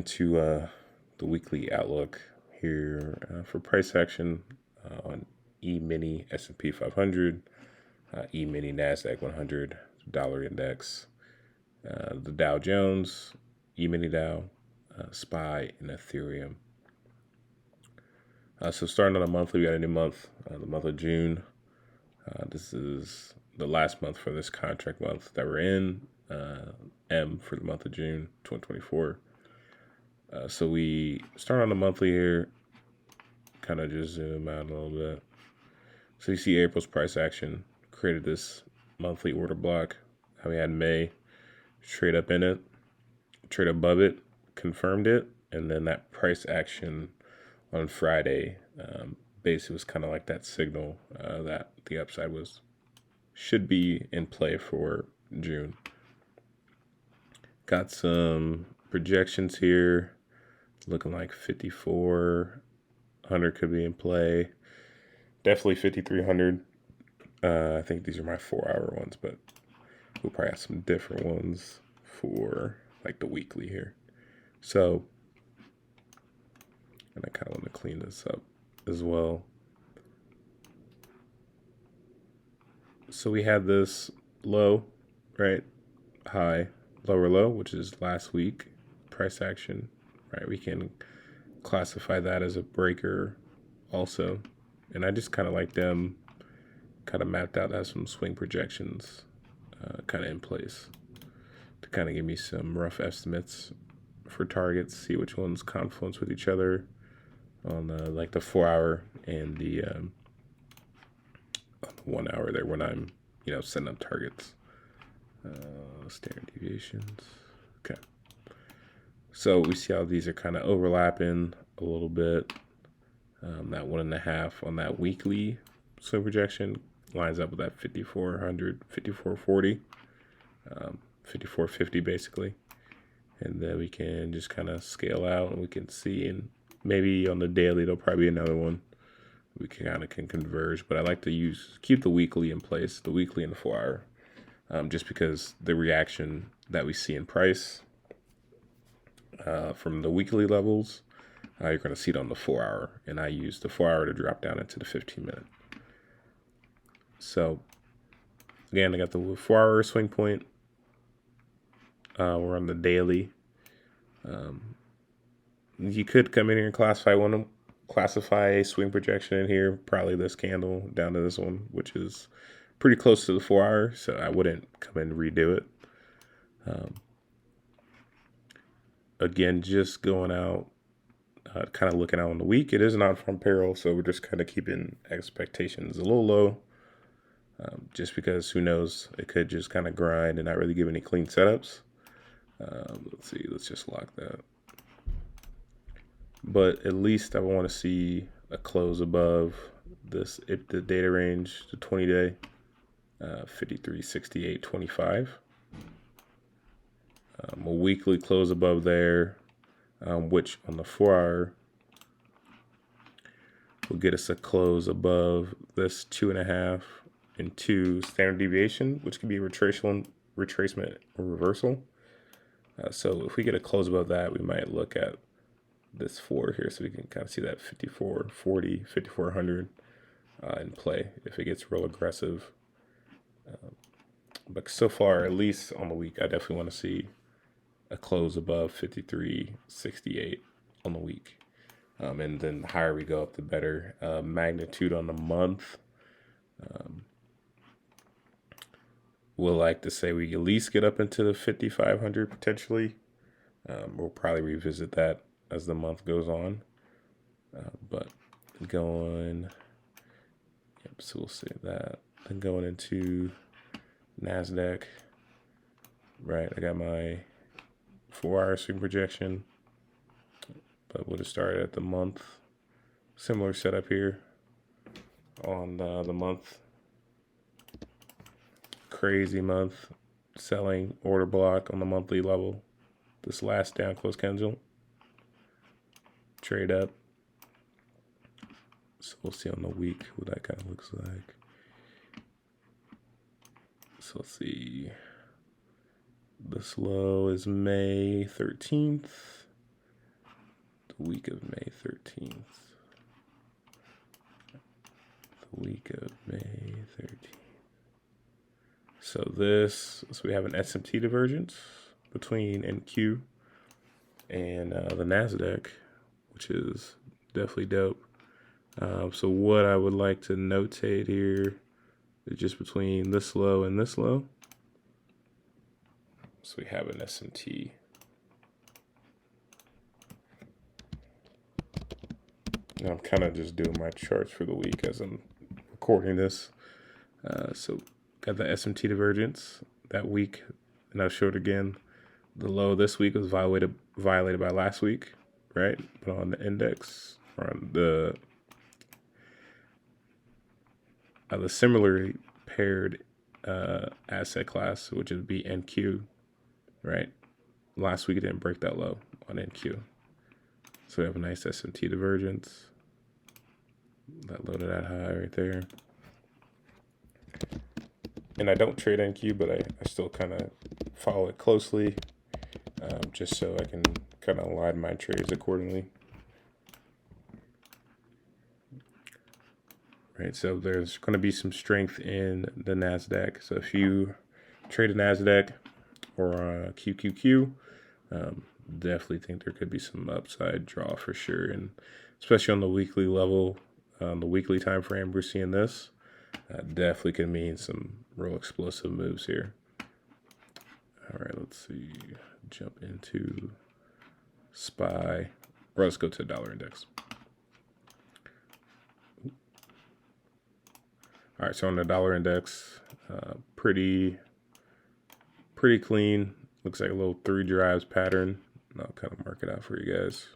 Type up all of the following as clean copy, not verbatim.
into the weekly outlook here for price action on E-mini S&P 500, E-mini Nasdaq 100 dollar index, the Dow Jones, E-mini Dow, SPY, and Ethereum. So starting on a monthly, we got a new month, the month of June. This is the last month for this contract month that we're in, M for the month of June 2024. So we start on the monthly here, kind of just zoom out a little bit. So you see April's price action created this monthly order block. How we had May trade up in it, trade above it, confirmed it, and then that price action on Friday basically was kind of like that signal that the upside should be in play for June. Got some projections here looking like 5,400 could be in play. Definitely 5,300. I think these are my 4-hour ones, but we'll probably have some different ones for like the weekly here. So, and I kind of want to clean this up as well. So we had this low, right? High, lower low, which is last week, price action, right? We can classify that as a breaker also. And I just kind of like them kind of mapped out as some swing projections kind of in place to kind of give me some rough estimates for targets, see which ones confluence with each other on like the 4-hour and the 1 hour there when I'm, setting up targets. Standard deviations. Okay. So we see how these are kind of overlapping a little bit. That 1.5 on that weekly swing projection lines up with that 5,400, 5,440, 5,450 basically. And then we can just kind of scale out and we can see, and maybe on the daily, there'll probably be another one. We can converge, but I like to keep the weekly in place, the weekly and the 4-hour, just because the reaction that we see in price from the weekly levels, you're going to see it on the 4-hour, and I use the 4-hour to drop down into the 15-minute. So again, I got the 4-hour swing point. We're on the daily. You could come in here and classify a swing projection in here, probably this candle down to this one, which is pretty close to the 4-hour, so I wouldn't come in and redo it. Again, just going out, kind of looking out on the week. It is not from peril, so we're just kind of keeping expectations a little low, just because who knows, it could just kind of grind and not really give any clean setups. Let's see, let's just lock that. But at least I want to see a close above this, if the data range, the 20-day, 53.6825. A weekly close above there, which on the 4-hour will get us a close above this 2.5 and 2 standard deviation, which could be a retracement or reversal. So if we get a close above that, we might look at this 4 here, so we can kind of see that 5,440, 5,400 in play if it gets real aggressive. But so far, at least on the week, I definitely want to see a close above 53.68 on the week. And then the higher we go up, the better. Magnitude on the month. We'll like to say we at least get up into the 5,500 potentially. We'll probably revisit that as the month goes on. But going, so we'll say that. Then going into Nasdaq, right? I got my 4-hour swing projection, but we'll just start at the month. Similar setup here on the month. Crazy month, selling order block on the monthly level. This last down close candle, trade up. So we'll see on the week what that kind of looks like. So let's see. This low is May 13th. the week of May 13th. The week of May 13th. So we have an SMT divergence between NQ and the Nasdaq, which is definitely dope. So what I would like to notate here is just between this low and this low. So we have an SMT. And I'm kind of just doing my charts for the week as I'm recording this. So got the SMT divergence that week, and I'll show it again. The low this week was violated by last week, right? But on the index, or on the similarly paired asset class, which would be NQ, right? Last week it didn't break that low on NQ. So we have a nice SMT divergence. That low to that high right there. And I don't trade NQ, but I still kind of follow it closely, just so I can kind of align my trades accordingly. Right, so there's going to be some strength in the Nasdaq. So if you trade a Nasdaq or a QQQ, definitely think there could be some upside draw for sure, and especially on the weekly level, on the weekly time frame, we're seeing this. Definitely can mean some real explosive moves here. All right, let's see. Jump into SPY, or let's go to the dollar index. All right, so on the dollar index, pretty clean. Looks like a little 3 drives pattern. I'll kind of mark it out for you guys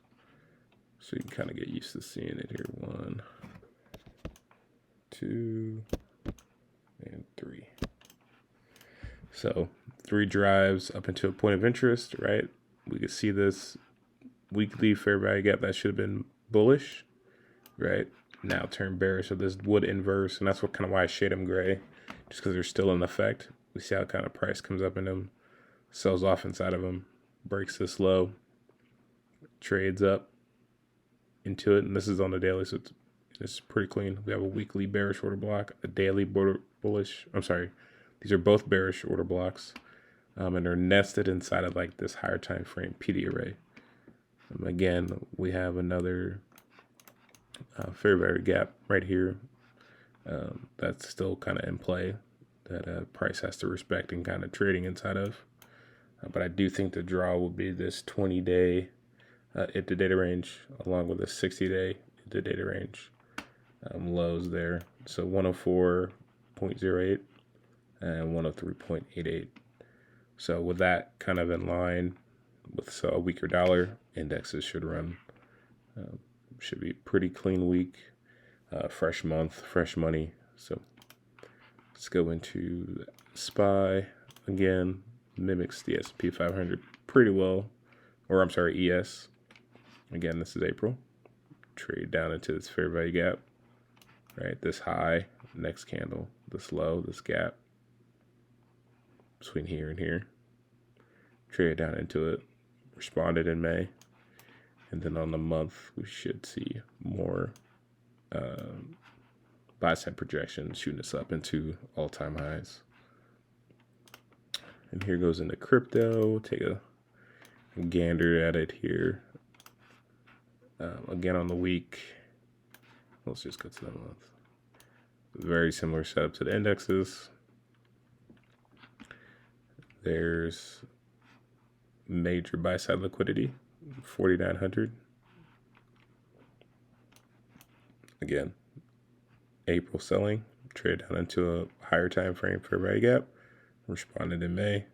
so you can kind of get used to seeing it here. 1, 2, and 3. So 3 drives up into a point of interest, right? We could see this weekly fair value gap that should have been bullish, right? Now turn bearish. So this would inverse, and that's what kind of why I shade them gray, just because they're still in effect. We see how kind of price comes up in them, sells off inside of them, breaks this low, trades up into it, and this is on the daily, so it's pretty clean. We have a weekly bearish order block, a daily bullish. I'm sorry, these are both bearish order blocks, and they're nested inside of like this higher time frame PD array. Again, we have another fair value gap right here that's still kind of in play, that price has to respect and kind of trading inside of. But I do think the draw will be this 20-day into data range, along with a 60-day into data range lows there. So 104.08 and 103.88. So with that kind of in line with a weaker dollar, indexes should run. Should be pretty clean week, fresh month, fresh money. So let's go into SPY again. Mimics the S&P 500 pretty well, or I'm sorry, ES. Again, this is April. Trade down into this fair value gap, right? This high, next candle, this low, this gap between here and here. Trade down into it. Responded in May. And then on the month, we should see more buy side projections shooting us up into all-time highs. And here goes into crypto. Take a gander at it here. Again on the week. Let's just go to the month. Very similar setup to the indexes. There's major buy side liquidity, 4,900. Again, April selling, trade down into a higher time frame fair value gap. Responded in May.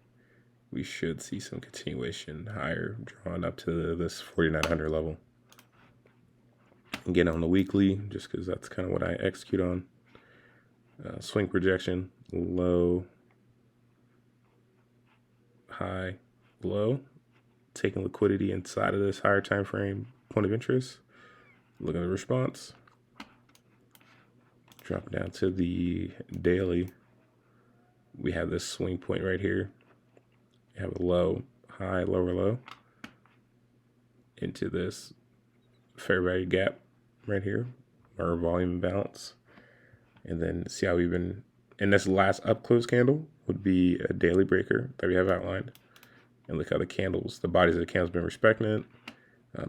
We should see some continuation higher, drawn up to this 4,900 level. Again on the weekly, just because that's kind of what I execute on. Swing projection, low, high, low. Taking liquidity inside of this higher time frame point of interest. Look at the response. Drop down to the daily. We have this swing point right here. You have a low, high, lower low into this fair value gap right here, our volume imbalance, and then see how we've been. And this last up close candle would be a daily breaker that we have outlined. And look how the candles, the bodies of the candles, been respecting it.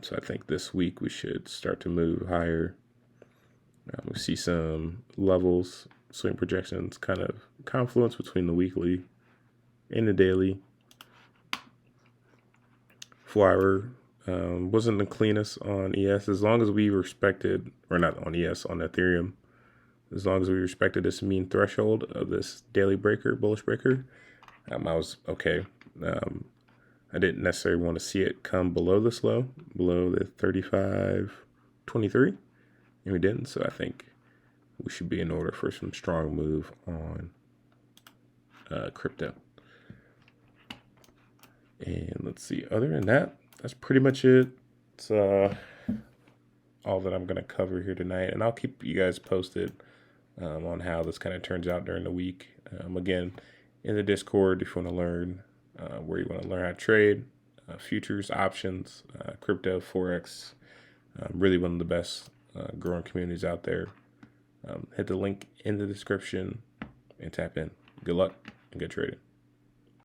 So I think this week we should start to move higher. We see some levels, swing projections, kind of confluence between the weekly and the daily. Flower wasn't the cleanest on ES. As long as we respected, or not on ES, on Ethereum, as long as we respected this mean threshold of this daily breaker, bullish breaker, I was okay. I didn't necessarily want to see it come below this low, below the 35.23, and we didn't. So I think we should be in order for some strong move on crypto. And let's see, other than that, that's pretty much it. It's all that I'm going to cover here tonight, and I'll keep you guys posted on how this kind of turns out during the week. Again, in the Discord, if you want to learn where you want to learn how to trade, futures, options, crypto, Forex, really one of the best growing communities out there. Hit the link in the description and tap in. Good luck and good trading.